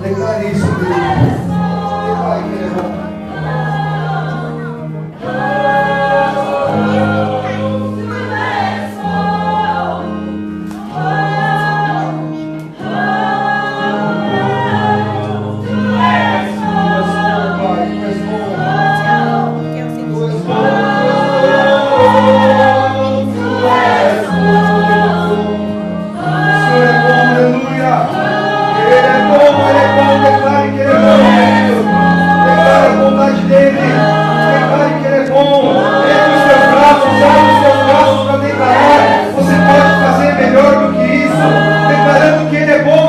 Declare isso, querido. Declare que Ele é bom.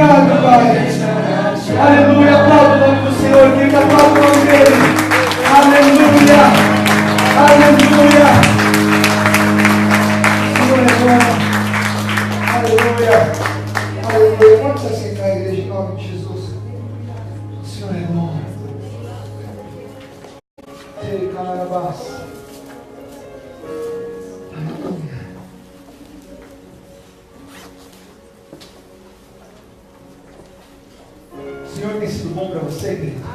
Obrigado, Pai. Aleluia. Aplauda o nome do Senhor, querido. Aplauda o nome dele. Aleluia. Aleluia. Senhor é bom. Aleluia. Aleluia. Vamos aceitar a igreja em nome de Jesus. O Senhor é bom. Ei, Carabás. Aleluia. O Senhor tem sido bom para você, querido?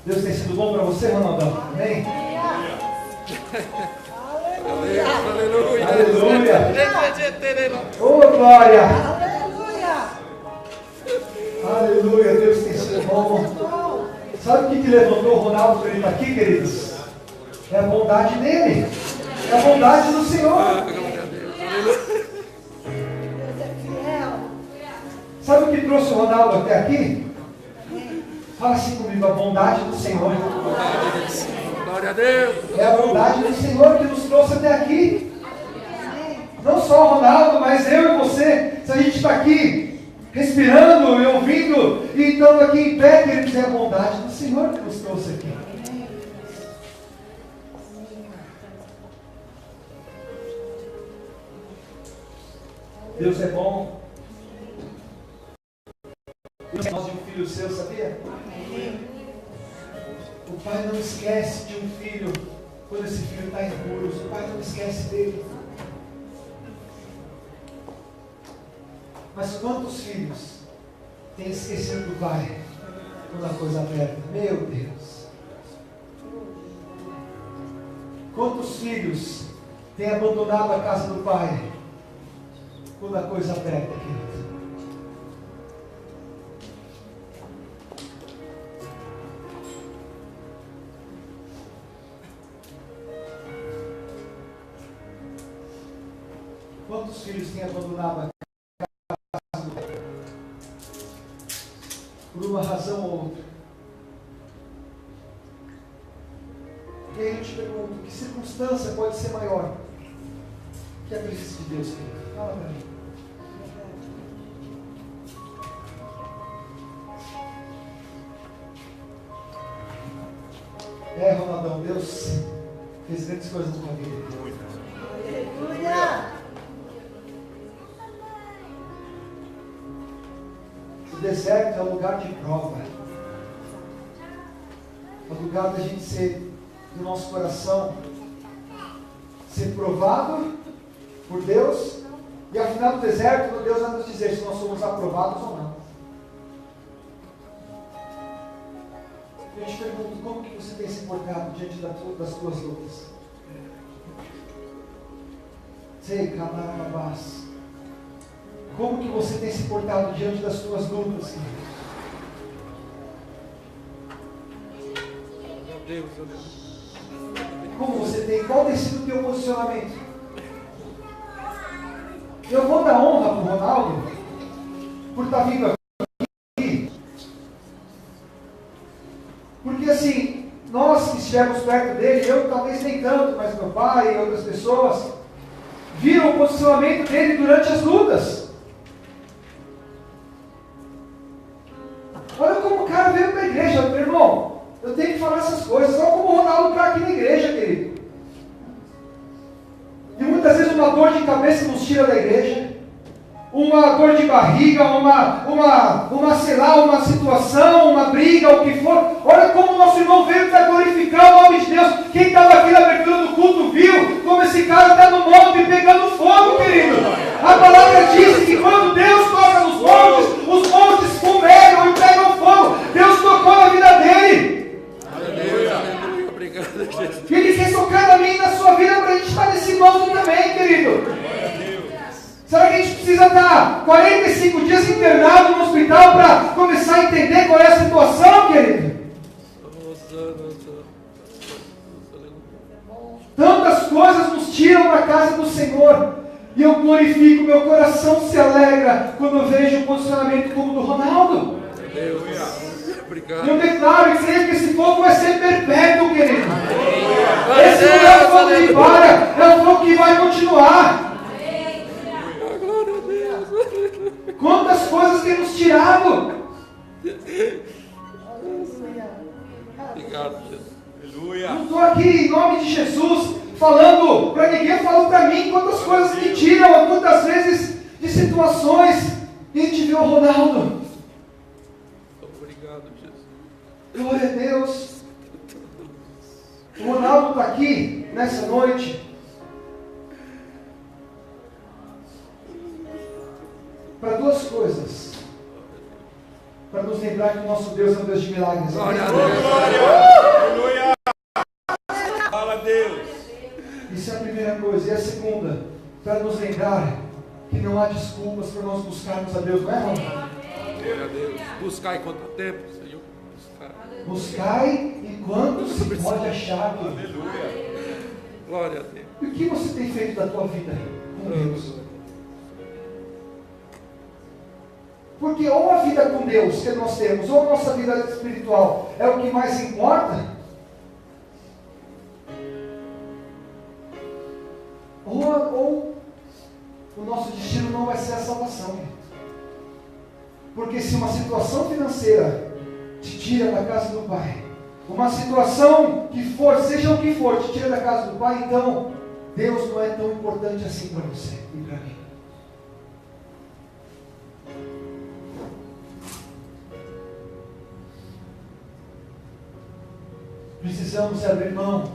Deus tem sido bom para você, Ronaldão? Amém? Aleluia. Aleluia. Oh, glória. Aleluia. Deus tem sido bom. Sabe o que levantou o Ronaldo para ele estar aqui, queridos? É a bondade dele. É a bondade do Senhor. Sabe o que trouxe o Ronaldo até aqui? Fala assim comigo, a bondade do Senhor. Glória a Deus. É a bondade do Senhor que nos trouxe até aqui. Não só o Ronaldo, mas eu e você. Se a gente está aqui respirando e ouvindo e estando aqui em pé, queridos, é a bondade do Senhor que nos trouxe aqui. Deus é bom. Deus é de um filho seu, sabia? O pai não esquece de um filho quando esse filho está em apuros. O pai não esquece dele. Mas quantos filhos têm esquecido do pai quando a coisa aperta? Meu Deus! Quantos filhos têm abandonado a casa do pai quando a coisa aperta, querido? Quantos filhos têm abandonado a casa do pai? Por uma razão ou outra. E aí eu te pergunto, que circunstância pode ser maior que a presença de Deus, querido? Fala para mim. Ronaldão, Deus fez grandes coisas na tua vida. Aleluia! O deserto é um lugar de prova. É um lugar da gente ser, do nosso coração, ser provado por Deus. E ao final do deserto, Deus vai nos dizer se nós somos aprovados ou não. Eu te pergunto, como que você tem se portado diante das tuas lutas? Sei, Camarabás. Como que você tem se portado diante das tuas lutas? Meu Deus, meu Deus. Como você tem? Qual tem sido o teu posicionamento? Eu vou dar honra para o Ronaldo por estar vindo aqui. Porque assim, nós que estivemos perto dele, eu talvez nem tanto, mas meu pai e outras pessoas, viram o posicionamento dele durante as lutas. Olha como o cara veio para a igreja, meu irmão. Eu tenho que falar essas coisas. Olha como o Ronaldo está aqui na igreja, querido. E muitas vezes uma dor de cabeça nos tira da igreja. Uma dor de barriga, sei lá, uma situação, uma briga, o que for. Olha como o nosso irmão veio para glorificar o nome de Deus. Quem estava aqui na abertura do culto viu como esse cara está no monte pegando fogo, querido. A palavra diz que quando Deus toca nos montes, os montes fumegam e pegam fogo. Deus tocou na vida dele. Aleluia, aleluia, obrigado, Jesus. E Ele quer tocar na minha e na sua vida para a gente estar nesse monte também, querido. Será que a gente precisa estar 45 dias internado no hospital para começar a entender qual é a situação, querido? Tantas coisas nos tiram da casa do Senhor. E eu glorifico, meu coração se alegra quando eu vejo um posicionamento como o do Ronaldo. Obrigado. Eu declaro e creio que esse fogo vai ser perpétuo, querido. Esse não é o fogo que para, é o fogo que vai continuar. Quantas coisas têm nos tirado. Obrigado, Jesus. Aleluia. Não estou aqui em nome de Jesus falando para ninguém, eu falo para mim quantas coisas me tiram, quantas vezes de situações. E a gente viu o Ronaldo. Obrigado, Jesus. Glória a Deus. O Ronaldo está aqui nessa noite para duas coisas. Para nos lembrar que o nosso Deus é um Deus de milagres. Glória a Amém? Deus. Aleluia. Fala a Deus. Isso é a primeira coisa. E a segunda, para nos lembrar que não há desculpas para nós buscarmos a Deus, não é, Ronaldo? Glória a Deus. Buscar enquanto há tempo, Senhor. Buscai enquanto se pode achar. Aleluia. Glória a Deus. E o que você tem feito da tua vida com Deus? Porque ou a vida com Deus que nós temos, ou a nossa vida espiritual é o que mais importa, ou o nosso destino não vai ser a salvação. Porque se uma situação financeira te tira da casa do Pai, uma situação que for, seja o que for, te tira da casa do Pai, então Deus não é tão importante assim para você e para mim. Precisamos abrir mão,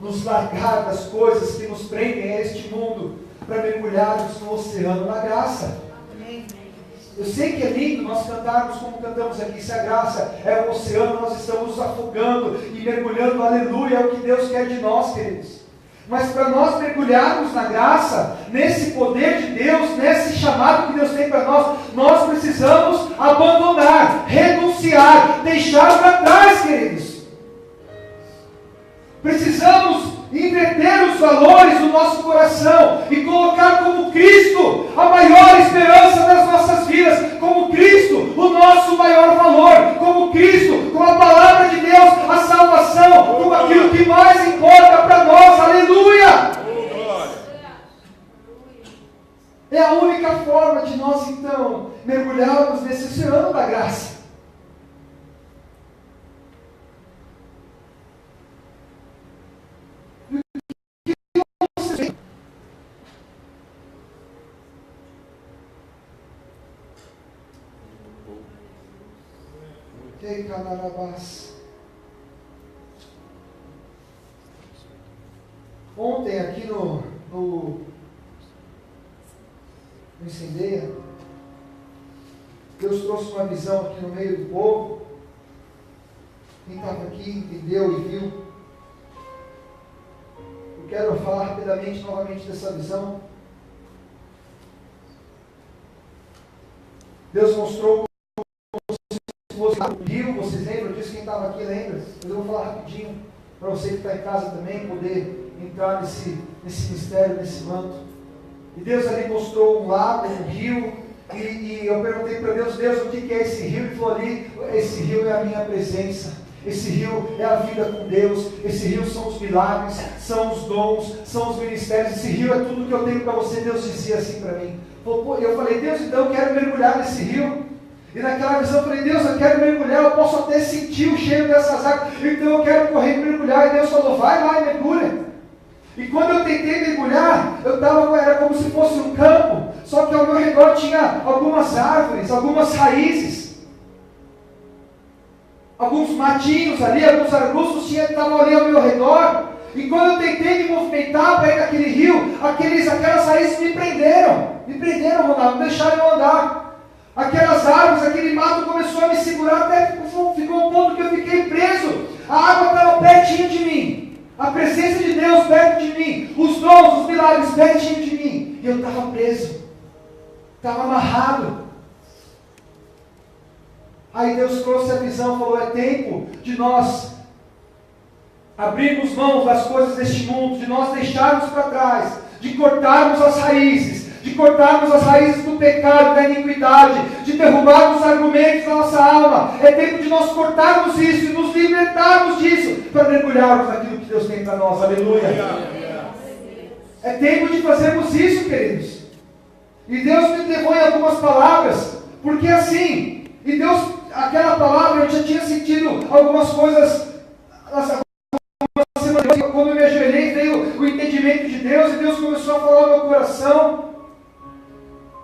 nos largar das coisas que nos prendem a este mundo, para mergulharmos no oceano da graça. Eu sei que é lindo nós cantarmos como cantamos aqui, se a graça é o oceano, nós estamos nos afogando e mergulhando, aleluia, é o que Deus quer de nós, queridos. Mas para nós mergulharmos na graça, nesse poder de Deus, nesse chamado que Deus tem para nós, nós precisamos abandonar, renunciar, deixar para trás, queridos. Precisamos inverter os valores do nosso coração e colocar como Cristo a maior esperança das nossas vidas, como Cristo o nosso maior valor, como Cristo, com a palavra de Deus, a salvação, como aquilo que mais importa para nós, aleluia! É a única forma de nós então mergulharmos nesse oceano da graça. Ontem aqui no Incendeia, Deus trouxe uma visão aqui no meio do povo. Quem estava aqui entendeu e viu. Eu quero falar rapidamente novamente dessa visão. Deus mostrou o rio, vocês lembram disso? Quem estava aqui lembra? Mas eu vou falar rapidinho para você que está em casa também poder entrar nesse mistério, nesse manto. E Deus ali mostrou um lago, um rio, e eu perguntei para Deus, o que é esse rio? Ele falou ali, esse rio é a minha presença, esse rio é a vida com Deus, esse rio são os milagres, são os dons, são os ministérios, esse rio é tudo que eu tenho para você. Deus dizia assim para mim. Eu falei, Deus, então eu quero mergulhar nesse rio. E naquela visão eu falei, Deus, eu quero mergulhar, eu posso até sentir o cheiro dessas águas, então eu quero correr e mergulhar. E Deus falou, vai lá e mergulha. E quando eu tentei mergulhar, era como se fosse um campo, só que ao meu redor tinha algumas árvores, algumas raízes, alguns matinhos ali, alguns arbustos estavam ali ao meu redor. E quando eu tentei me movimentar para ir naquele rio, aquelas raízes me prenderam, Ronaldo, não deixaram eu andar. Aquelas árvores, aquele mato começou a me segurar, até ficou um ponto que eu fiquei preso. A água estava pertinho de mim, a presença de Deus perto de mim, os dons, os milagres pertinho de mim, e eu estava preso, estava amarrado. Aí Deus trouxe a visão, falou, é tempo de nós abrirmos mãos das coisas deste mundo, de nós deixarmos para trás, de cortarmos as raízes do pecado, da iniquidade, de derrubarmos os argumentos da nossa alma. É tempo de nós cortarmos isso e nos libertarmos disso, para mergulharmos naquilo que Deus tem para nós, aleluia. É tempo de fazermos isso, queridos. E Deus me levou em algumas palavras, porque assim, e Deus, aquela palavra eu já tinha sentido algumas coisas, quando eu me ajoelhei, veio o entendimento de Deus, e Deus começou a falar no meu coração.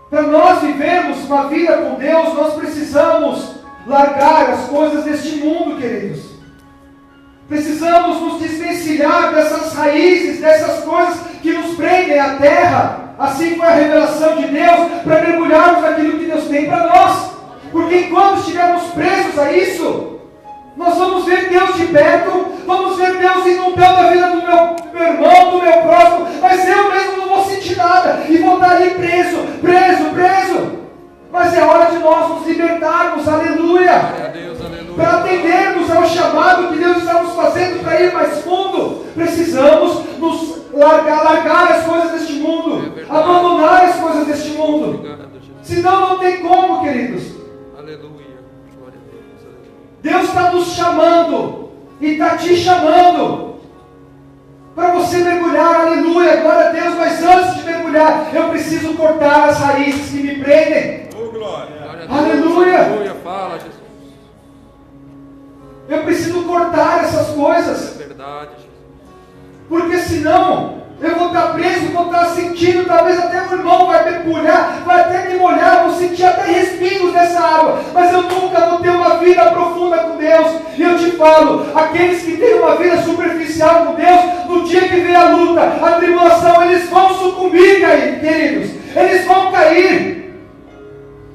Para nós vivermos uma vida com Deus, nós precisamos largar as coisas deste mundo, queridos. Precisamos nos desvencilhar dessas raízes, dessas coisas que nos prendem à terra. Assim foi a revelação de Deus, para mergulharmos naquilo que Deus tem para nós. Porque enquanto estivermos presos a isso, nós vamos ver Deus de perto, vamos ver Deus inundando a vida do meu irmão, do meu próximo, mas eu mesmo não vou sentir nada, e vou estar ali preso. Mas é hora de nós nos libertarmos, aleluia, para atendermos ao chamado que Deus está nos fazendo para ir mais fundo. Precisamos nos largar as coisas deste mundo, abandonar as coisas deste mundo. Obrigado, Jesus. Senão não tem como, queridos. Aleluia. Glória a Deus. Aleluia. Deus está nos chamando e está te chamando para você mergulhar, aleluia, glória a Deus. Mas antes de mergulhar, eu preciso cortar as raízes que me prendem. Ô, glória. Glória a Deus. Aleluia. Aleluia. Fala, Jesus. Eu preciso cortar essas coisas, É verdade, Jesus. porque senão eu vou estar preso, vou estar sentindo, talvez até o irmão vai me pulhar, vai até me molhar, vou sentir até respingos dessa água, mas eu nunca vou ter uma vida profunda com Deus. E eu te falo, aqueles que têm uma vida superficial com Deus, no dia que vem a luta, a tribulação, eles vão sucumbir, queridos, eles vão cair.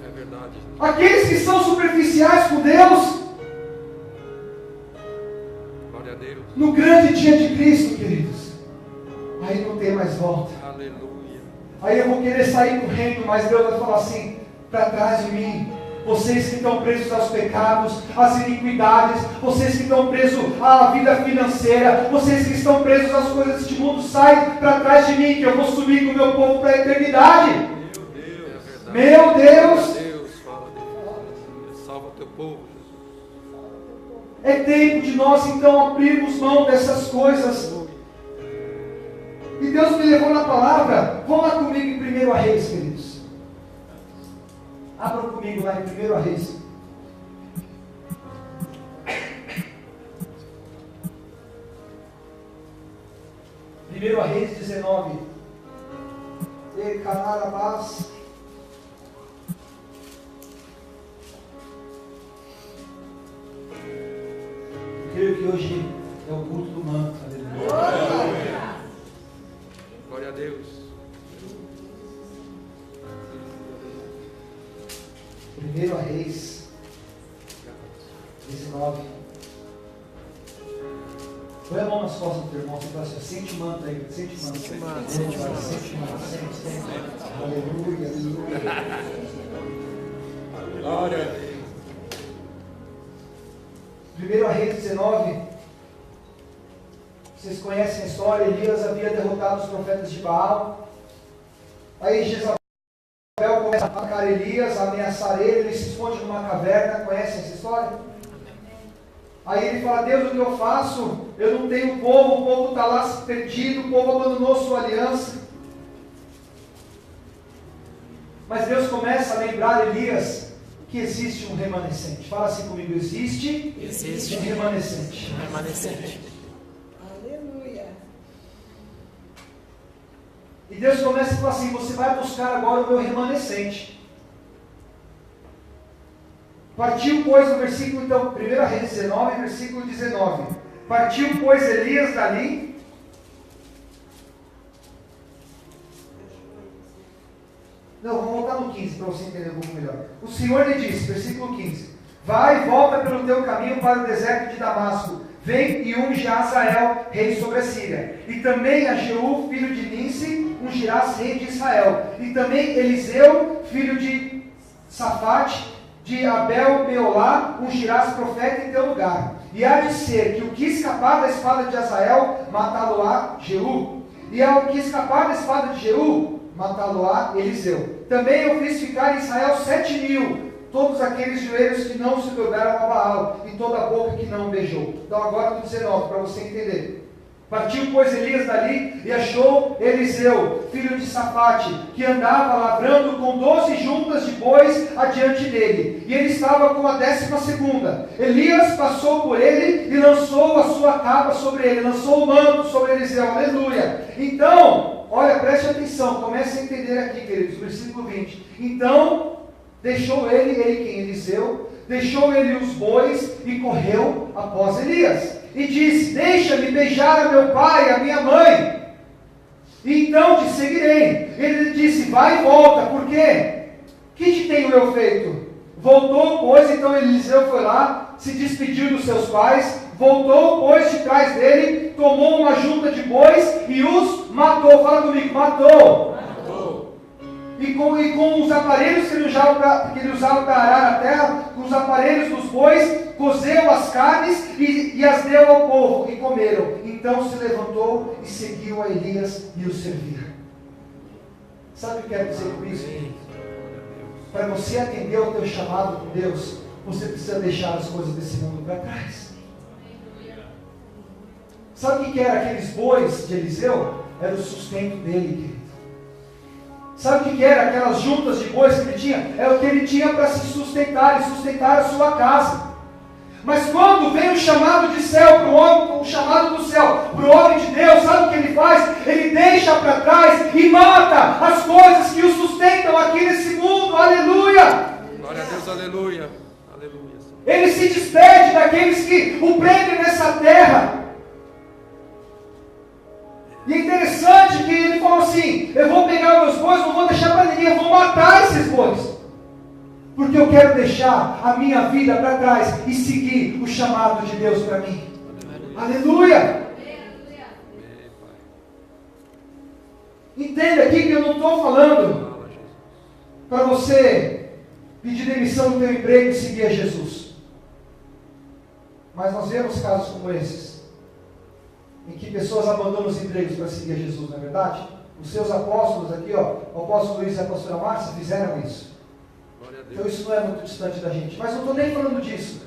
É verdade, Jesus. Aqueles que são superficiais com Deus, Glória a Deus. no grande dia de Cristo, queridos, aí não tem mais volta. Aleluia. Aí eu vou querer sair correndo, mas Deus vai falar assim, para trás de mim, vocês que estão presos aos pecados, às iniquidades, vocês que estão presos à vida financeira, vocês que estão presos às coisas deste mundo, sai para trás de mim, que eu vou subir com o meu povo para a eternidade. É verdade. Meu Deus! Deus, fala, Deus. Aleluia. Salva o teu povo, Jesus. É tempo de nós então abrirmos mão dessas coisas. E Deus me levou na palavra. Vão lá comigo em 1 Reis, queridos. Abram comigo lá em 1 Reis. 1 Reis 19. E Canarabás. Creio que hoje é o culto do manto. Aleluia. Glória a Deus. 1 Reis 19. Põe a mão nas costas do teu irmão, você fala assim, sente o manto aí, sente o manto. Sente o manto, sente o manto, sente. Aleluia, aleluia. Glória a Deus. 1 Reis 19. Vocês conhecem a história, Elias havia derrotado os profetas de Baal. Aí Jezabel começa a atacar Elias, a ameaçar ele se esconde numa caverna. Conhecem essa história? Aí ele fala, Deus, o que eu faço? Eu não tenho povo, o povo está lá perdido, o povo abandonou sua aliança. Mas Deus começa a lembrar Elias que existe um remanescente. Fala assim comigo, existe um remanescente. Aleluia. E Deus começa a falar assim, você vai buscar agora o meu remanescente. Partiu, pois, no versículo, então, 1 Reis 19, versículo 19. Partiu, pois, Elias dali. Não, vamos voltar no 15 para você entender um pouco melhor. O Senhor lhe disse, versículo 15: vai e volta pelo teu caminho para o deserto de Damasco. Vem e unge a Azael, rei sobre a Síria. E também a Jeú, filho de Ninsi, ungirás rei de Israel. E também Eliseu, filho de Safate, de Abel-Meolá, ungirás profeta em teu lugar. E há de ser que o que escapar da espada de Azael, matá-lo-á Jeú. E ao que escapar da espada de Jeú, matá-lo-á Eliseu. Também eu fiz ficar em Israel 7.000, todos aqueles joelhos que não se dobraram a Baal, e toda a boca que não beijou. Então agora no 19, para você entender. Partiu, pois, Elias dali e achou Eliseu, filho de Safate, que andava lavrando com 12 juntas de bois adiante dele, e ele estava com a 12ª. Elias passou por ele e lançou a sua capa sobre ele, lançou o manto sobre Eliseu, aleluia. Então, olha, preste atenção, comece a entender aqui, queridos, versículo 20. Então, deixou ele quem? Eliseu, deixou ele os bois e correu após Elias. E disse: deixa-me beijar a meu pai e a minha mãe, e então te seguirei. Ele disse: vai e volta, por quê? Que te tenho eu feito? Voltou, pois, então Eliseu foi lá, se despediu dos seus pais, voltou, pois, de trás dele, tomou uma junta de bois e os matou. Fala comigo, matou. E com os aparelhos que ele usava para arar a terra, com os aparelhos dos bois, cozeu as carnes e as deu ao povo, e comeram. Então se levantou e seguiu a Elias e o servia. Sabe o que eu quero dizer com isso? Para você atender ao teu chamado com Deus, você precisa deixar as coisas desse mundo para trás. Sabe o que era aqueles bois de Eliseu? Era o sustento dele, querido. Sabe o que era aquelas juntas de bois que ele tinha? É o que ele tinha para se sustentar e sustentar a sua casa. Mas quando vem o chamado de céu para o homem, o chamado do céu para o homem de Deus, sabe o que ele faz? Ele deixa para trás e mata as coisas que o sustentam aqui nesse mundo. Aleluia! Glória a Deus, aleluia. Aleluia. Ele se despede daqueles que o prendem nessa terra. E é interessante que ele falou assim: eu vou pegar meus bois, não vou deixar para ninguém, eu vou matar esses bois. Porque eu quero deixar a minha vida para trás e seguir o chamado de Deus para mim. Aleluia! Entenda aqui que eu não estou falando para você pedir demissão do teu emprego e seguir a Jesus. Mas nós vemos casos como esses, em que pessoas abandonam os empregos para seguir a Jesus, não é verdade? Os seus apóstolos aqui, o apóstolo Luís e a apóstola Márcia fizeram isso. Então isso não é muito distante da gente. Mas eu não estou nem falando disso.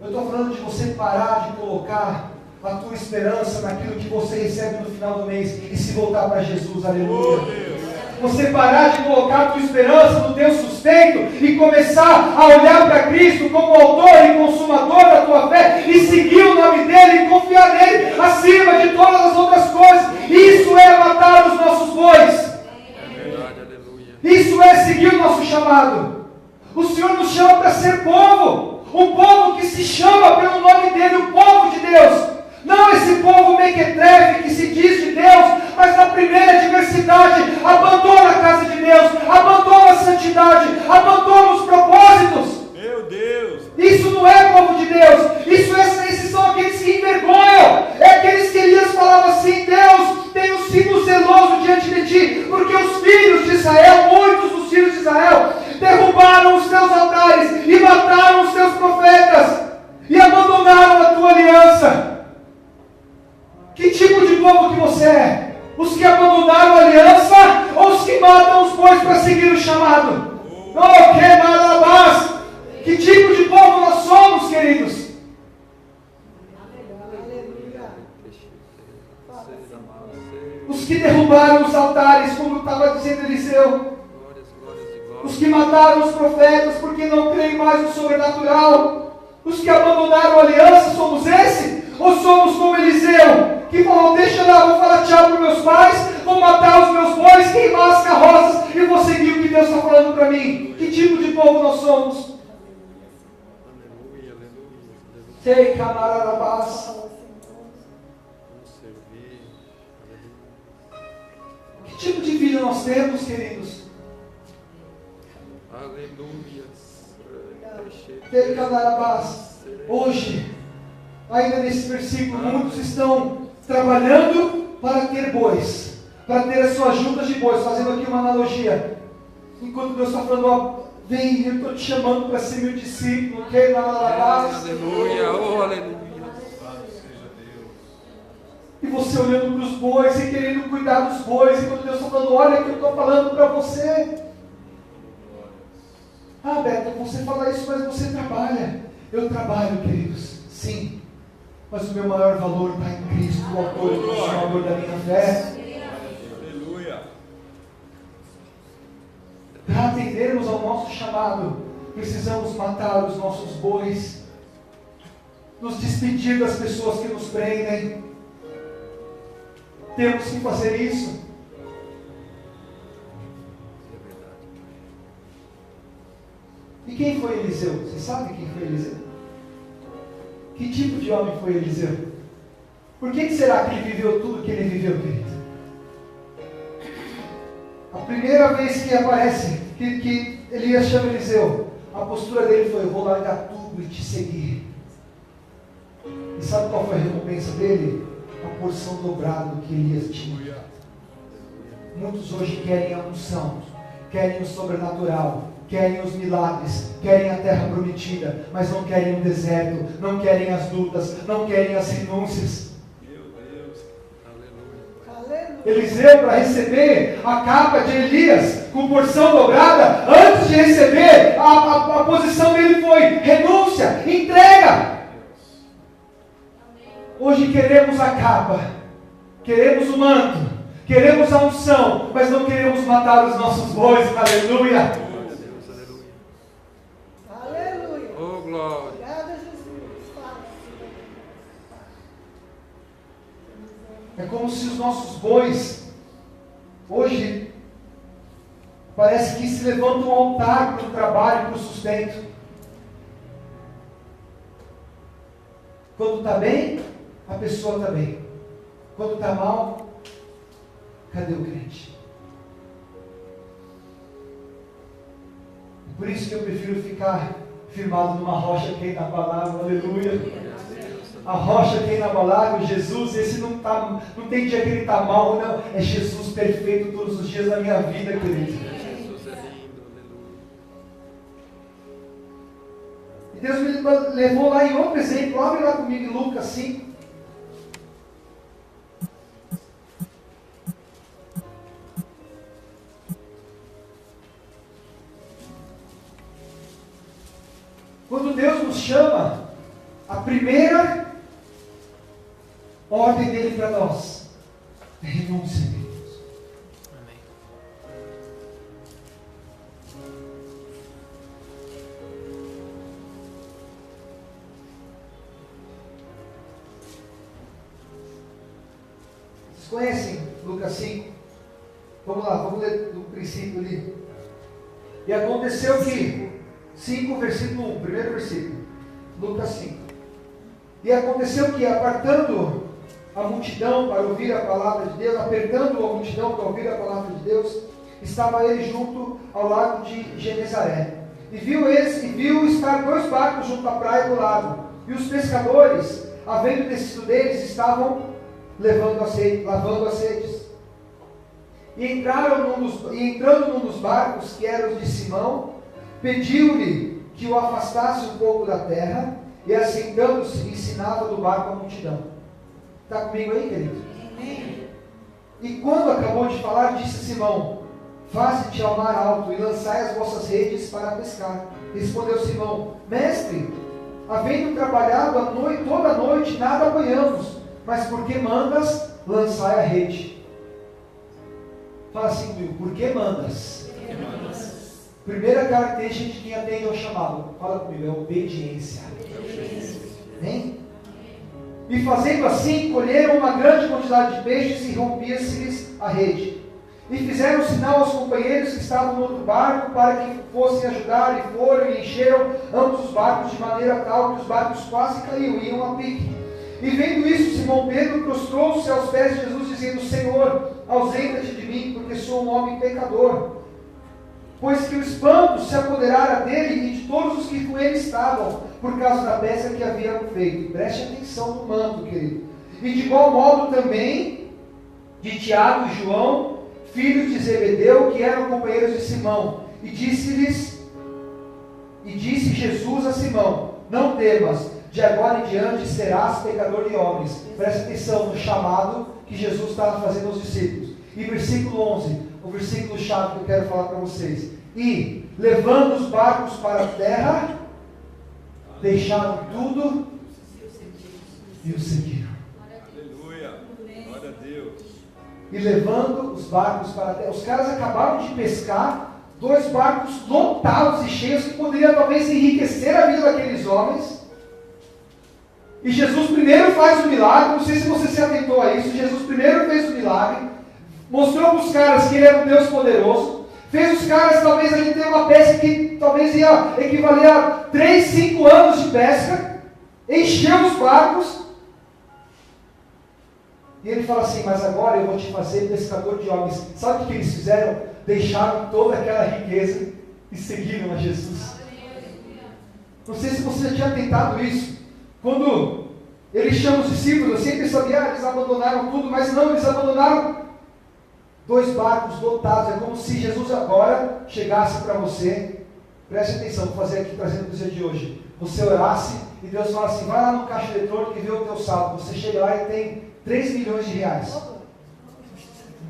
Eu estou falando de você parar de colocar a tua esperança naquilo que você recebe no final do mês e se voltar para Jesus, aleluia. Você parar de colocar a tua esperança no teu sustento e começar a olhar para Cristo como autor e consumador da tua fé e seguir o nome dEle e confiar nele acima de todas as outras coisas. Isso é matar os nossos bois. Isso é seguir o nosso chamado. O Senhor nos chama para ser povo, um povo que se chama pelo nome dEle, o povo de Deus. Não esse povo mequetrefe que se diz de Deus, mas na primeira adversidade abandona a casa de Deus, abandona a santidade, abandona os propósitos. Meu Deus! Isso não é povo de Deus. Esses são aqueles que envergonham. É aqueles que Elias falava assim: Deus, tenho sido zeloso diante de ti, porque os filhos de Israel, muitos dos filhos de Israel, derrubaram os teus altares e mataram os teus profetas e abandonaram a tua aliança. Que tipo de povo que você é? Os que abandonaram a aliança ou os que matam os bois para seguir o chamado? Oh, que malabás! Que tipo de povo nós somos, queridos? Os que derrubaram os altares, como estava dizendo Eliseu. Os que mataram os profetas porque não creem mais no sobrenatural. Os que abandonaram a aliança, somos esse? Ou somos como Eliseu, que falou: deixa lá, vou falar tchau para meus pais, vou matar os meus bois, queimar as carroças e vou seguir o que Deus está falando para mim? Que tipo de povo nós somos? Sei, camararabás. Que tipo de vida nós temos, queridos? Aleluia. Sei, camararabás. Hoje, ainda nesse versículo, muitos estão trabalhando para ter bois, para ter as suas juntas de bois, fazendo aqui uma analogia. Enquanto Deus está falando: ó, vem, eu estou te chamando para ser meu discípulo, ok? Aleluia, oh aleluia. E você olhando para os bois e querendo cuidar dos bois, enquanto Deus está falando: olha que eu estou falando para você. Ah, Beto, você fala isso, mas você trabalha. Eu trabalho, queridos, sim. mas o meu maior valor está em Cristo, o autor e consumador da minha fé. Aleluia. Para atendermos ao nosso chamado, precisamos matar os nossos bois, nos despedir das pessoas que nos prendem. Temos que fazer isso. E quem foi Eliseu? Você sabe quem foi Eliseu? Que tipo de homem foi Eliseu? Por que será que ele viveu tudo que ele viveu, querido? A primeira vez que aparece, que Elias chama Eliseu, a postura dele foi: eu vou largar tudo e te seguir. E sabe qual foi a recompensa dele? A porção dobrada do que Elias tinha. Muitos hoje querem a unção, querem o sobrenatural, querem os milagres, querem a terra prometida, mas não querem o deserto, não querem as lutas, não querem as renúncias. Meu Deus. Aleluia. Eliseu, para receber a capa de Elias com porção dobrada, antes de receber, a posição dele foi renúncia, entrega. Hoje queremos a capa, queremos o manto, queremos a unção, mas não queremos matar os nossos bois. Aleluia. Aleluia. Oh, glória. Obrigada, Jesus. Fala. É como se os nossos bois, hoje, parece que se levantam um altar para o trabalho, para o sustento. Quando está bem, a pessoa está bem. Quando está mal, cadê o crente? Por isso que eu prefiro ficar firmado numa rocha que é inabalável. Aleluia. A rocha que é inabalável, Jesus. Esse não tem dia que ele está mal, não. É Jesus perfeito todos os dias da minha vida, querido. Jesus é lindo, aleluia. E Deus me levou lá em outro exemplo. Abre lá comigo em Lucas 5. Quando Deus nos chama, a primeira ordem dele para nós é renúncia, queridos. Amém. Vocês conhecem Lucas 5? Vamos lá, vamos ler do princípio ali. E aconteceu que, 5, versículo 1, primeiro versículo, Lucas 5. E aconteceu que, apartando a multidão para ouvir a palavra de Deus, apertando a multidão para ouvir a palavra de Deus, estava ele junto ao lago de Genezaré. E viu estar 2 barcos junto à praia do lago. E os pescadores, havendo descido deles, estavam lavando as redes. E entrando num dos barcos, que era os de Simão, pediu-lhe que o afastasse um pouco da terra, e assentando-se, ensinava do barco a multidão. Está comigo aí, querido? Amém. E quando acabou de falar, disse a Simão: faze-te ao mar alto e lançai as vossas redes para pescar. Respondeu Simão: mestre, havendo trabalhado toda a noite, nada apanhamos, mas porque mandas, lançai a rede. Fala assim comigo: por que mandas? Primeira característica de quem atende ao chamado, fala comigo, é obediência. Amém? E fazendo assim, colheram uma grande quantidade de peixes e rompia-se-lhes a rede. E fizeram sinal aos companheiros que estavam no outro barco para que fossem ajudar, e foram e encheram ambos os barcos de maneira tal que os barcos quase caíam, iam a pique. E vendo isso, Simão Pedro prostrou-se aos pés de Jesus, dizendo: Senhor, ausenta-te de mim, porque sou um homem pecador. Pois que o espanto se apoderara dele e de todos os que com ele estavam, por causa da pesca que haviam feito. Preste atenção no manto, querido. E de igual modo também de Tiago e João, filhos de Zebedeu, que eram companheiros de Simão. E disse Jesus a Simão: não temas, de agora em diante serás pecador de homens. Preste atenção no chamado que Jesus estava fazendo aos discípulos. E versículo 11, o versículo chave que eu quero falar para vocês. E, levando os barcos para a terra, deixaram tudo e o seguiram. Aleluia. Glória a Deus. E levando os barcos para a terra. Os caras acabaram de pescar 2 barcos lotados e cheios que poderiam talvez enriquecer a vida daqueles homens. E Jesus primeiro faz o milagre. Não sei se você se atentou a isso. Jesus primeiro fez o milagre, mostrou para os caras que ele era um Deus poderoso, fez os caras talvez ali ter uma pesca que talvez ia equivaler a 3, 5 anos de pesca, encheu os barcos. E ele fala assim: mas agora eu vou te fazer pescador de homens. Sabe o que eles fizeram? Deixaram toda aquela riqueza e seguiram a Jesus. Não sei se você já tinha tentado isso. Quando ele chama os discípulos, eu sempre sabia, eles abandonaram tudo, mas não, eles abandonaram 2 barcos lotados. É como se Jesus agora chegasse para você. Preste atenção, vou fazer aqui, trazendo para o dia de hoje. Você orasse e Deus fala assim: vai lá no caixa eletrônico e vê o teu saldo. Você chega lá e tem 3 milhões de reais.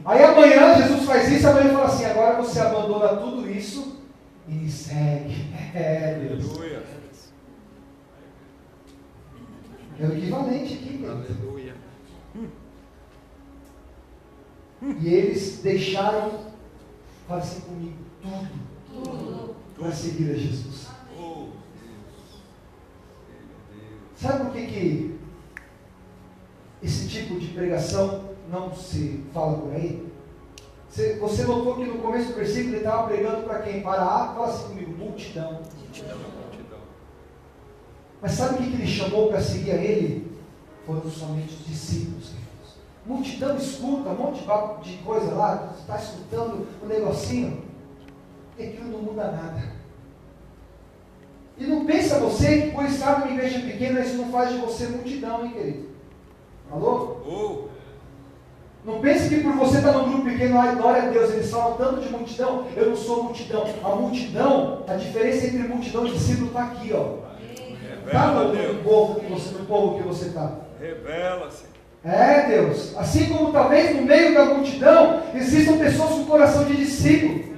Aí amanhã Jesus faz isso, amanhã ele fala assim: agora você abandona tudo isso e me segue. Deus. Aleluia. É o equivalente aqui, querido. Aleluia. E eles deixaram, fala assim comigo, tudo para seguir a Jesus. Oh, Sabe por que esse tipo de pregação não se fala por aí? Você notou que no começo do versículo ele estava pregando para quem? Para a, fala assim comigo, multidão. multidão. Mas sabe o que ele chamou para seguir a ele? Foram somente os discípulos, queridos. Multidão escuta um monte de coisa lá, você está escutando um negocinho, e aquilo não muda nada. E não pensa você que por estar numa igreja pequena, isso não faz de você multidão, hein, querido? Alô? Oh, Não pense que por você estar num grupo pequeno, ai, glória a Deus, eles falam tanto de multidão, eu não sou multidão. A multidão, a diferença entre multidão e discípulo está aqui, ó. Está revela, no Deus. povo que você está. Revela-se. É, Deus. Assim como talvez no meio da multidão existam pessoas com coração de discípulo.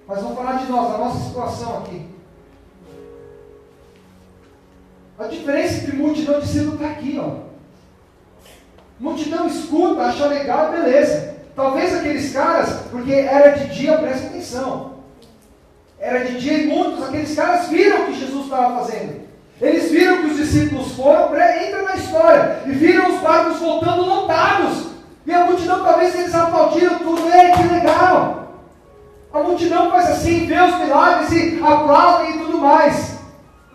Mas vamos falar de nós, a nossa situação aqui. A diferença entre multidão e discípulo está aqui, ó. Multidão escuta, acha legal, beleza. Talvez aqueles caras, porque era de dia, presta atenção. Era de dia e muitos, aqueles caras viram o que Jesus estava fazendo. Eles viram que os discípulos foram, entra na história, e viram os barcos voltando lotados. E a multidão, talvez eles aplaudiram tudo, que legal. A multidão faz assim, vê os milagres e aplaudem e tudo mais.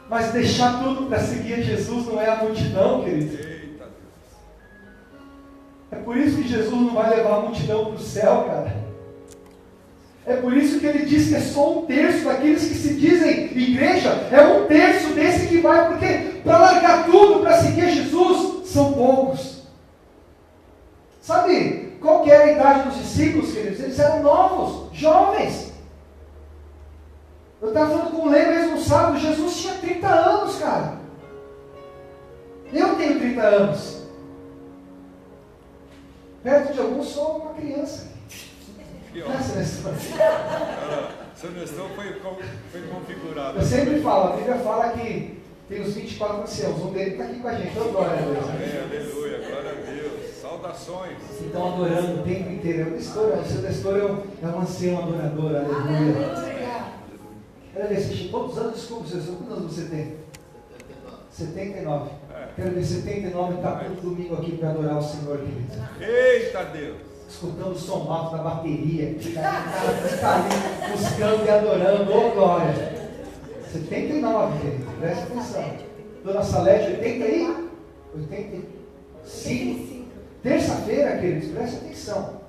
Mas deixar tudo para seguir Jesus não é a multidão, querido. Eita Deus. É por isso que Jesus não vai levar a multidão para o céu, cara. É por isso que ele diz que é só 1/3 daqueles que se dizem igreja, é 1/3 desse que vai, porque para largar tudo, para seguir Jesus, são poucos. Sabe qual que era a idade dos discípulos, queridos? Eles eram novos, jovens. Eu estava falando com o Lê mesmo no sábado, Jesus tinha 30 anos, cara. Eu tenho 30 anos. Perto de alguns sou uma criança. Essa Nestor. Seu Nestor foi configurado. Eu sempre falo, a Bíblia fala que tem os 24 anciãos, um deles está aqui com a gente, então glória a Deus. Amém, aleluia, glória a Deus. Saudações. Vocês estão adorando o tempo inteiro. O seu Nestor é um ancião adorador, aleluia. Quero ver, você quantos anos, desculpa, quantos anos você tem? 79. Quero ver, 79 está todo domingo aqui para adorar o Senhor, querido. Eita Deus. Escutando o som alto da bateria, está ali buscando e adorando, ô glória. 79, querido, presta atenção. Dona Salete, 80 aí? 85. Terça-feira, queridos, presta atenção.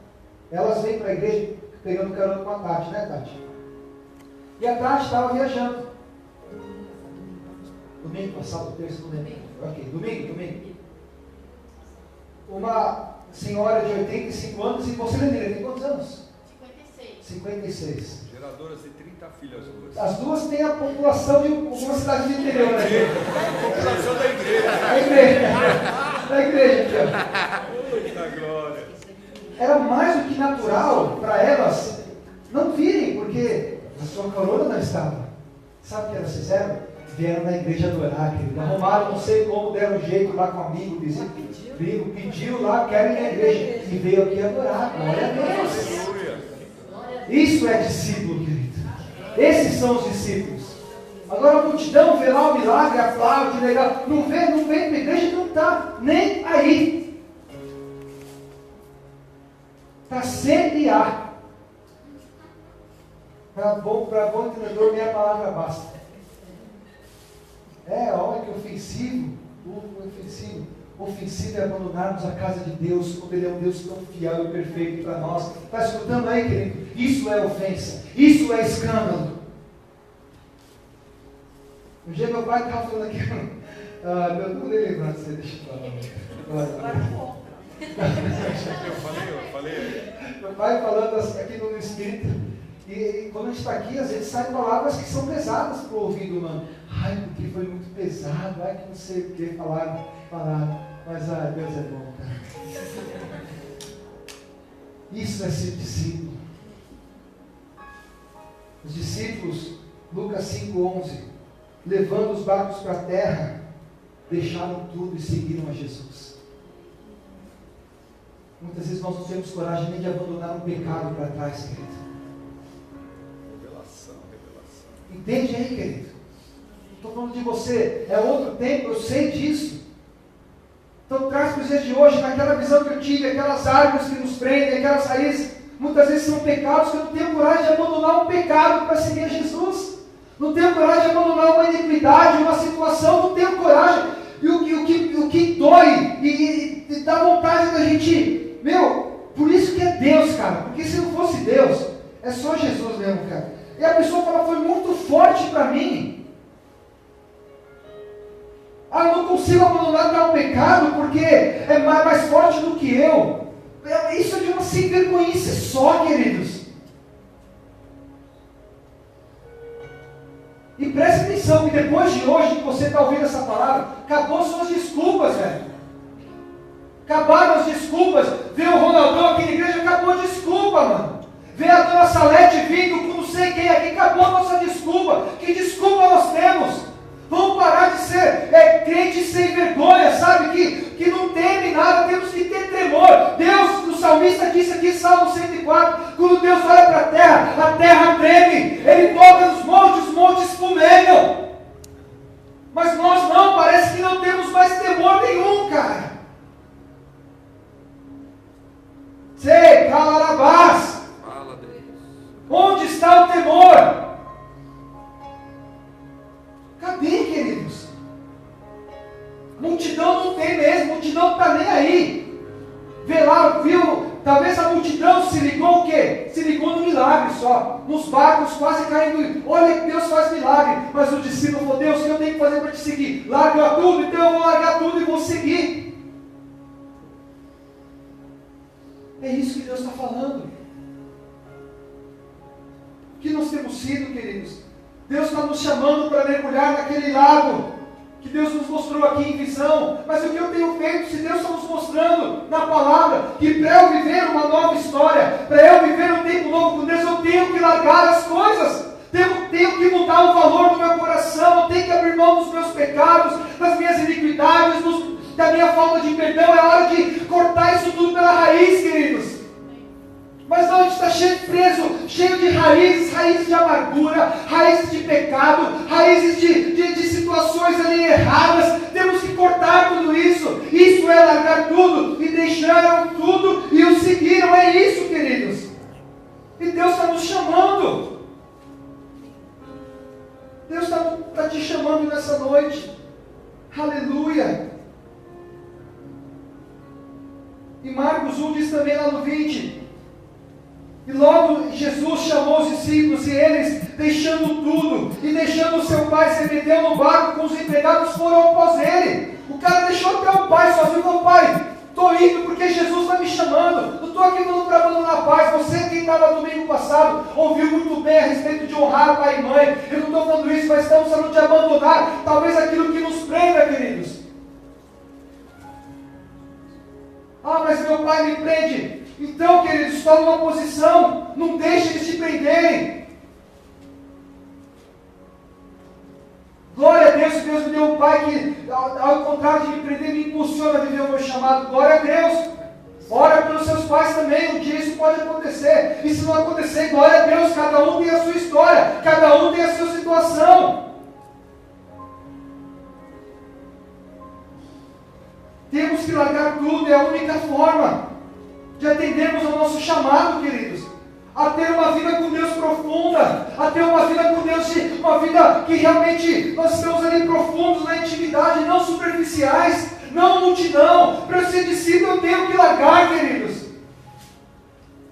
Elas vêm para a igreja pegando carona com a Tati, né, Tati? E a Tati estava viajando. Domingo passado, terça, não lembro. Ok, domingo. Uma senhora de 85 anos, e você, Lenira, tem quantos anos? 56. Geradoras de 30 filhas duas. As duas têm a população de uma cidade do interior, né? População da igreja. Da igreja aqui, Eita glória. ó. Era mais do que natural para elas não virem, porque a sua corona não estava. Sabe o que elas fizeram? Vieram na igreja adorar, querido. Arrumaram, não sei como, deram um jeito lá com um amigo, vizinho, pediu lá, quero ir na igreja. E veio aqui adorar. Glória a Deus. Aleluia. Isso é discípulo, querido. Esses são os discípulos. Agora a multidão vê lá o milagre, aplaude, legal. Não vem para a igreja, não está nem aí. Está CDA. Para bom entendedor, meia palavra basta. Olha que ofensivo. Ofensivo. Ofensivo é abandonarmos a casa de Deus, como Ele é um Deus tão fiel e perfeito para nós. Está escutando aí, querido? Isso é ofensa. Isso é escândalo. Um dia meu pai estava falando aqui. Meu não nem lembrar de você, deixa eu falar. Eu falei. Meu pai falando aqui no Espírito. E quando a gente está aqui, às vezes saem palavras que são pesadas para o ouvido humano. Ai, porque foi muito pesado. Ai, que não sei o que falaram. Mas Deus é bom, cara. Isso é ser discípulo. Os discípulos, Lucas 5:11, levando os barcos para a terra, deixaram tudo e seguiram a Jesus. Muitas vezes nós não temos coragem nem de abandonar um pecado para trás, querido. Revelação. Entende aí, querido? Estou falando de você, é outro tempo, eu sei disso. Então traz para os dias de hoje, naquela visão que eu tive, aquelas árvores que nos prendem, aquelas raízes, muitas vezes são pecados que eu não tenho coragem de abandonar um pecado para seguir a Jesus. Não tenho coragem de abandonar uma iniquidade, uma situação, não tenho coragem. E o que dói e dá vontade da gente, por isso que é Deus, cara, porque se não fosse Deus, é só Jesus mesmo, cara. E a pessoa fala, foi muito forte para mim. Eu não consigo abandonar tal pecado porque é mais forte do que eu. Isso é de uma sem vergonhice só, queridos. E preste atenção que depois de hoje que você está ouvindo essa palavra, acabou suas desculpas, velho. Acabaram as desculpas. Vê o Ronaldão aqui na igreja, acabou a desculpa, mano. Vê a dona Salete vindo com não sei quem aqui, acabou a nossa desculpa. Que desculpa nós temos? Vamos parar de ser crente sem vergonha, sabe? Que não teme nada, temos que ter tremor. Deus, o salmista disse aqui em Salmo 104, quando Deus olha para a terra treme, Ele toca nos montes, os montes fumegam. Mas nós não, parece que não temos mais temor nenhum, cara. Sei, calarabás. Fala, Deus. Onde está o temor? Cadê, queridos? Multidão não tem mesmo, multidão não está nem aí. Vê lá, viu? Talvez a multidão se ligou o quê? Se ligou no milagre só. Nos barcos quase caindo. Olha que Deus faz milagre. Mas o discípulo falou, Deus, o que eu tenho que fazer para te seguir? Larga tudo, então eu vou largar tudo e vou seguir. É isso que Deus está falando. O que nós temos sido, queridos? Deus está nos chamando para mergulhar naquele lago que Deus nos mostrou aqui em visão. Mas o que eu tenho feito, se Deus está nos mostrando na palavra, que para eu viver uma nova história, para eu viver um tempo novo com Deus, eu tenho que largar as coisas. Tenho que mudar o valor do meu coração, eu tenho que abrir mão dos meus pecados, das minhas iniquidades, da minha falta de perdão. É hora de cortar isso tudo pela raiz, queridos. Mas não, a gente está cheio de raízes de amargura, raízes de pecado, raízes de situações ali erradas. Temos que cortar tudo isso. Isso é largar tudo, e deixaram tudo e o seguiram. É isso, queridos. E Deus está nos chamando. Deus está te chamando nessa noite. Aleluia. E Marcos 1 diz também lá no 20... E logo Jesus chamou os discípulos, e eles, deixando tudo, e deixando o seu pai, se meteu no barco com os empregados, foram após ele. O cara deixou até o pai sozinho, e falou, pai, estou indo porque Jesus está me chamando, não estou aqui falando para abandonar a paz. Você que estava domingo passado, ouviu muito bem a respeito de honrar pai e mãe. Eu não estou falando isso, mas estamos falando de abandonar, talvez aquilo que nos prenda, queridos. Mas meu pai me prende. Então, queridos, toma uma posição, não deixe eles te prenderem. Glória a Deus, que Deus me deu um pai que, ao contrário de me prender, me impulsiona a viver o meu chamado. Glória a Deus. Ora pelos seus pais também, um dia isso pode acontecer. E se não acontecer, glória a Deus, cada um tem a sua história, cada um tem a sua situação. Temos que largar tudo, é a única forma de atendermos ao nosso chamado, queridos. A ter uma vida com Deus profunda, a ter uma vida com Deus, uma vida que realmente nós estamos ali profundos na intimidade, não superficiais, não multidão. Para eu ser discípulo eu tenho que largar, queridos.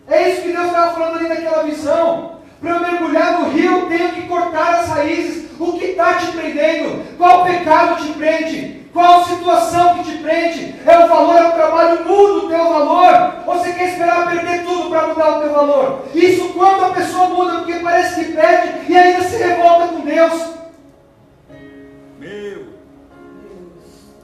É isso que Deus estava falando ali naquela visão. Para eu mergulhar no rio eu tenho que cortar as raízes. O que está te prendendo? Qual pecado te prende? Qual situação que te prende? É o valor, é o trabalho, muda o teu valor. Ou você quer esperar perder tudo para mudar o teu valor? Isso quando a pessoa muda, porque parece que perde e ainda se revolta com Deus. Meu.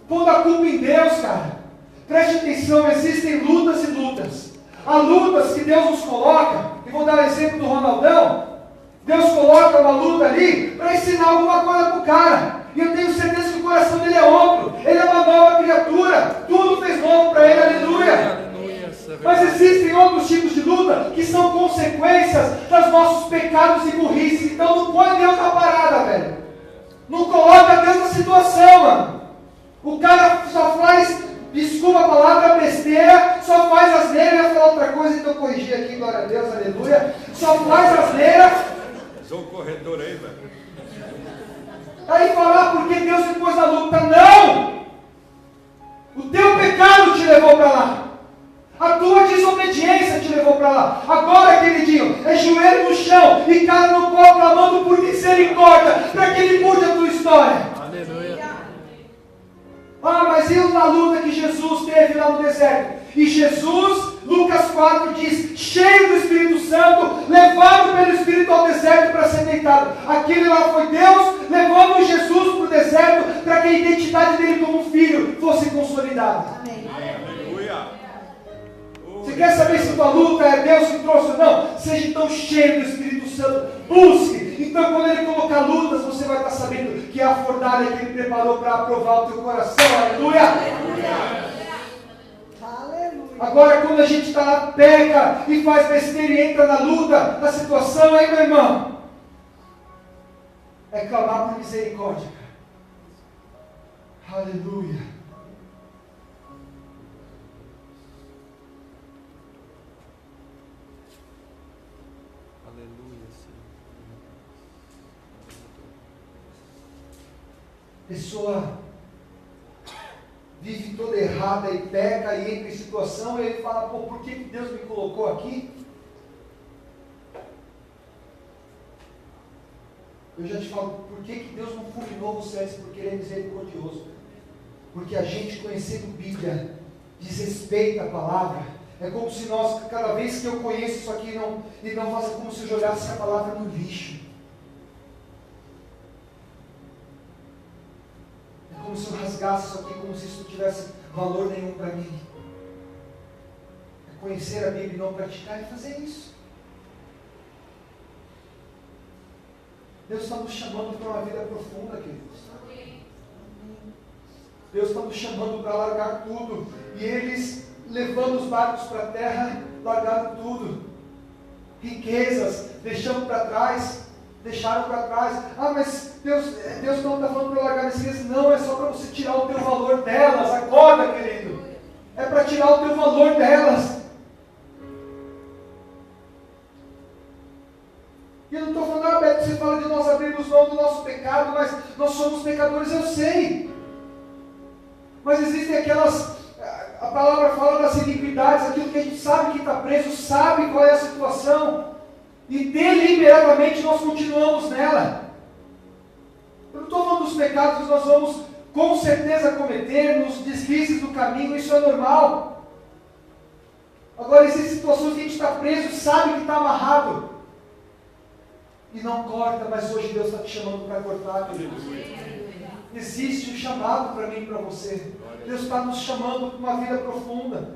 Pondo a culpa em Deus, cara. Preste atenção, existem lutas e lutas. Há lutas que Deus nos coloca, e vou dar o exemplo do Ronaldão. Deus coloca uma luta ali para ensinar alguma coisa para o cara. E eu tenho certeza que o coração dele é outro. Ele é uma nova criatura. Tudo fez novo para ele, aleluia. Mas existem outros tipos de luta que são consequências dos nossos pecados e burrices. Então não põe Deus na parada, velho. Não coloca Deus na situação, mano. O cara só faz, desculpa a palavra, besteira, só faz asneira. Eu ia falar outra coisa, então eu corrigi aqui, glória a Deus, aleluia. Só faz asneira. Sou um corretor aí, velho. Aí falar porque Deus me pôs na luta. Não! O teu pecado te levou para lá. A tua desobediência te levou para lá. Agora, queridinho, é joelho no chão e cara no pó clamando por misericórdia, para que Ele mude a tua história. Aleluia. Ah, mas e na luta que Jesus teve lá no deserto? E Jesus, Lucas 4 diz, cheio do Espírito Santo, levado pelo Espírito ao deserto para ser tentado. Aquele lá foi Deus levando Jesus para o deserto para que a identidade dele como filho fosse consolidada. Amém. Aleluia. Você quer saber se tua luta é Deus que trouxe ou não? Seja então cheio do Espírito Santo. Busque. Então quando Ele colocar lutas, você vai estar sabendo que é a fornalha que Ele preparou para aprovar o teu coração. Aleluia. Aleluia. Agora quando a gente está lá, peca e faz besteira e entra na luta, na situação, aí meu irmão, é clamar por misericórdia. Aleluia. Pessoa vive toda errada e peca e entra em situação e ele fala, pô, por que Deus me colocou aqui? Eu já te falo, por que Deus não fulminou você antes? Porque Ele é misericordioso. Porque a gente conhecendo Bíblia, desrespeita a palavra. É como se nós, cada vez que eu conheço isso aqui, não faça como se eu jogasse a palavra no lixo. Como se eu rasgasse isso aqui, como se isso não tivesse valor nenhum para mim. É conhecer a Bíblia e não praticar e fazer isso. Deus está nos chamando para uma vida profunda, queridos. Deus está nos chamando para largar tudo. E eles, levando os barcos para a terra, largaram tudo. Riquezas, deixando para trás. Deixaram para trás. Ah, mas Deus não está falando para largar as riquezas. Não, é só para você tirar o teu valor delas. Acorda, querido. É para tirar o teu valor delas. E eu não estou falando, Beto, você fala de nós abrirmos mão do nosso pecado, mas nós somos pecadores, eu sei. Mas existem aquelas, a palavra fala das iniquidades, aquilo que a gente sabe que está preso, sabe qual é a situação. E deliberadamente nós continuamos nela. Eu não estou falando dos pecados que nós vamos com certeza cometer, nos deslizes do caminho, isso é normal. Agora existem situações que a gente está preso, sabe que está amarrado. E não corta, mas hoje Deus está te chamando para cortar. Existe um chamado para mim e para você. Deus está nos chamando para uma vida profunda.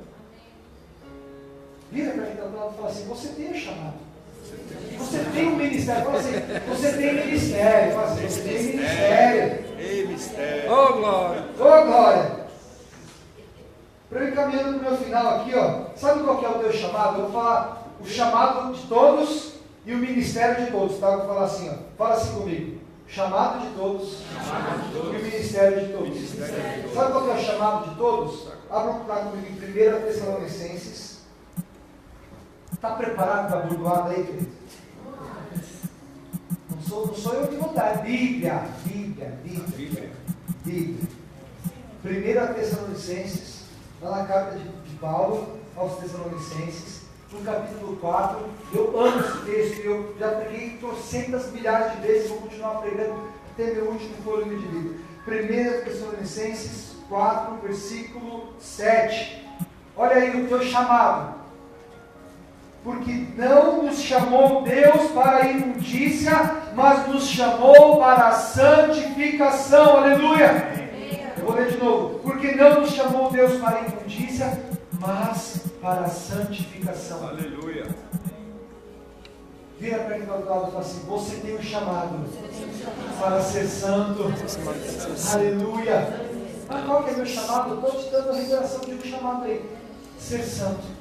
Vira para quem está do lado e fala assim, você tem um chamado. Você tem um ministério, fala assim, você tem ministério, fala assim, você tem ministério. Ei, mistério. Oh, glória. Ô, glória! Para eu ir caminhando para o meu final aqui, ó. Sabe qual que é o teu chamado? Eu vou falar o chamado de todos e o ministério de todos, tá? Eu vou falar assim, ó. Fala assim comigo. Chamado de todos e o ministério de todos. Sabe qual que é o chamado de todos? Abra comigo em 1 Tessalonicenses. Está preparado para a burdoada aí, querido? Não sou eu que vou dar, é Bíblia. 1 Tessalonicenses, lá na carta de Paulo aos Tessalonicenses, no capítulo 4. Eu amo esse texto, eu já preguei trocentas milhares de vezes, vou continuar pregando até meu último fôlego de vida. 1 Tessalonicenses 4, versículo 7. Olha aí o teu chamado. Porque não nos chamou Deus para a imundícia, mas nos chamou para a santificação. Aleluia! Eu vou ler de novo. Porque não nos chamou Deus para a imundícia, mas para a santificação. Aleluia. Vira para quem está do lado e fala assim: você tem um chamado para ser santo. Aleluia! Mas qual que é o meu chamado? Eu estou te dando a revelação de um chamado aí: ser santo.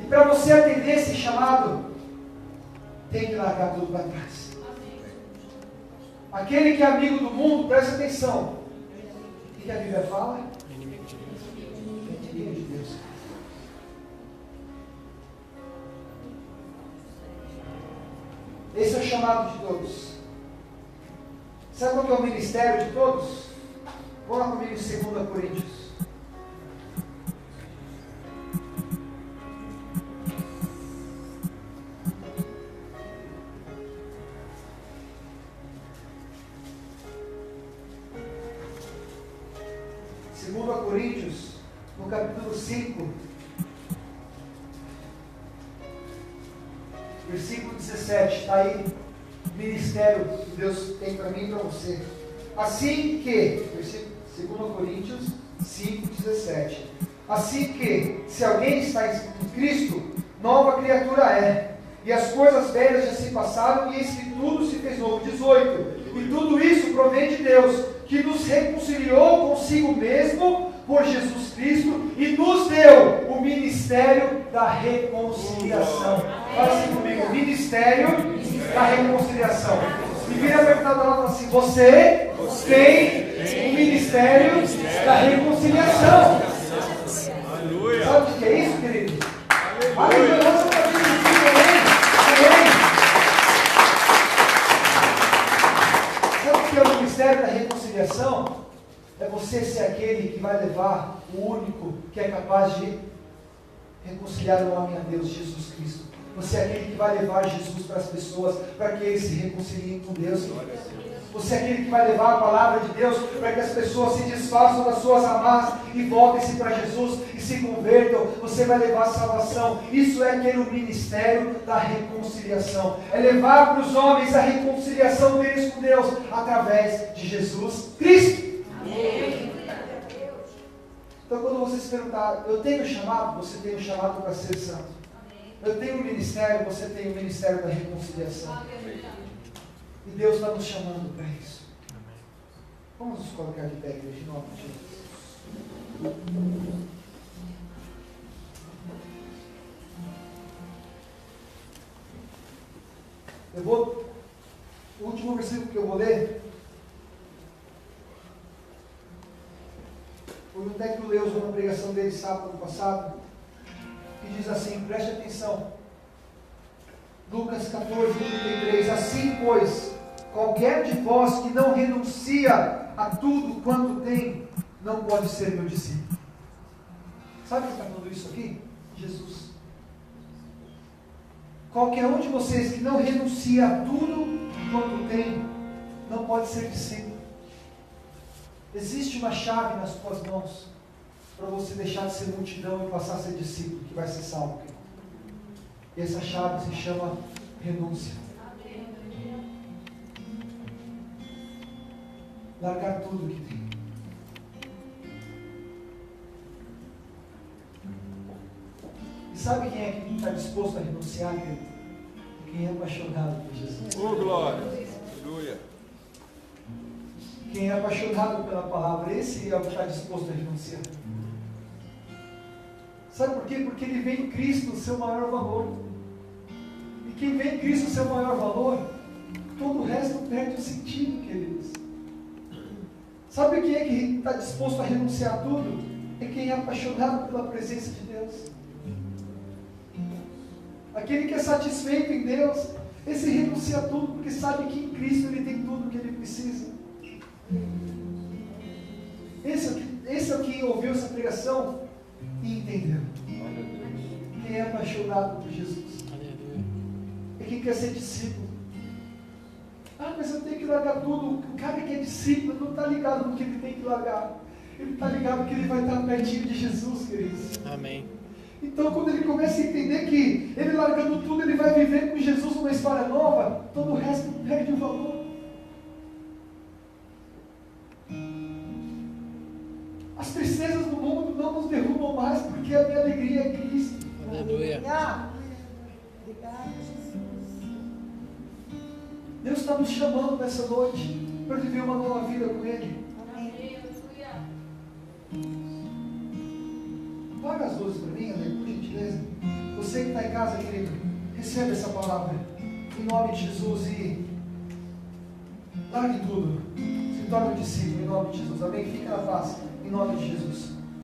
E para você atender esse chamado, tem que largar tudo para trás. Aquele que é amigo do mundo, presta atenção. O que a Bíblia fala? Inimigo de Deus. Inimigo de Deus. Esse é o chamado de todos. Sabe qual que é o ministério de todos? Vamos lá comigo em 2 Coríntios. Coríntios, no capítulo 5, versículo 17, está aí o ministério que Deus tem para mim e para você. Assim que, 2 Coríntios 5, 17, assim que, se alguém está em Cristo, nova criatura é, e as coisas velhas já se passaram, e eis que tudo se fez novo. 18, e tudo isso provém de Deus, que nos reconciliou consigo mesmo, por Jesus Cristo, e nos deu o ministério da reconciliação. Fala assim comigo: ministério da reconciliação. E vira perguntar do lado e fala assim: você tem o ministério da reconciliação. Aleluia. Sabe o que é isso, querido? Aleluia. Nossa, para mim, sabe o que é o ministério da reconciliação? É você ser aquele que vai levar o único que é capaz de reconciliar o homem a Deus, Jesus Cristo. Você é aquele que vai levar Jesus para as pessoas, para que eles se reconciliem com Deus. Você é aquele que vai levar a palavra de Deus para que as pessoas se desfaçam das suas amarras e voltem-se para Jesus e se convertam. Você vai levar a salvação. Isso é aquele ministério da reconciliação. É levar para os homens a reconciliação deles com Deus através de Jesus Cristo. Então, quando você se perguntar: eu tenho chamado? Você tem um chamado para ser santo. Eu tenho um ministério? Você tem o ministério da reconciliação. E Deus está nos chamando para isso. Vamos nos colocar de pé, igreja, em nome de Jesus. O último versículo que eu vou ler foi o que o Leo usou na pregação dele sábado passado, que diz assim, preste atenção, Lucas 14, 33, assim pois, qualquer de vós que não renuncia a tudo quanto tem, não pode ser meu discípulo. Sabe quem está falando isso aqui? Jesus. Qualquer um de vocês que não renuncia a tudo quanto tem, não pode ser discípulo. Existe uma chave nas tuas mãos para você deixar de ser multidão e passar a ser discípulo, que vai ser salvo. E essa chave se chama renúncia. Largar tudo que tem. E sabe quem é que está disposto a renunciar, querido? Quem é apaixonado por Jesus. Oh, glória. Aleluia. Quem é apaixonado pela palavra, esse é o que está disposto a renunciar. Sabe por quê? Porque ele vê em Cristo o seu maior valor. E quem vê em Cristo o seu maior valor, todo o resto perde o sentido, queridos. Sabe quem é que está disposto a renunciar a tudo? É quem é apaixonado pela presença de Deus. Aquele que é satisfeito em Deus, esse renuncia a tudo, porque sabe que em Cristo ele tem tudo o que ele precisa. Esse é o que ouviu essa pregação e entendeu. Quem é apaixonado por Jesus. É quem quer ser discípulo. Ah, mas eu tenho que largar tudo. O cara que é discípulo não está ligado no que ele tem que largar. Ele está ligado que ele vai estar pertinho de Jesus, queridos. Amém. Então, quando ele começa a entender que ele largando tudo, ele vai viver com Jesus uma história nova, todo o resto perde o valor. As tristezas do mundo não nos derrubam mais, porque a minha alegria é Cristo. Aleluia. Obrigado, Jesus. Deus está nos chamando nessa noite para viver uma nova vida com Ele. Apaga as luzes para mim, André, por gentileza. Você que está em casa, querido, receba essa palavra em nome de Jesus e largue tudo. Se torne um discípulo em nome de Jesus. Amém? Fica na paz em nome de Jesus.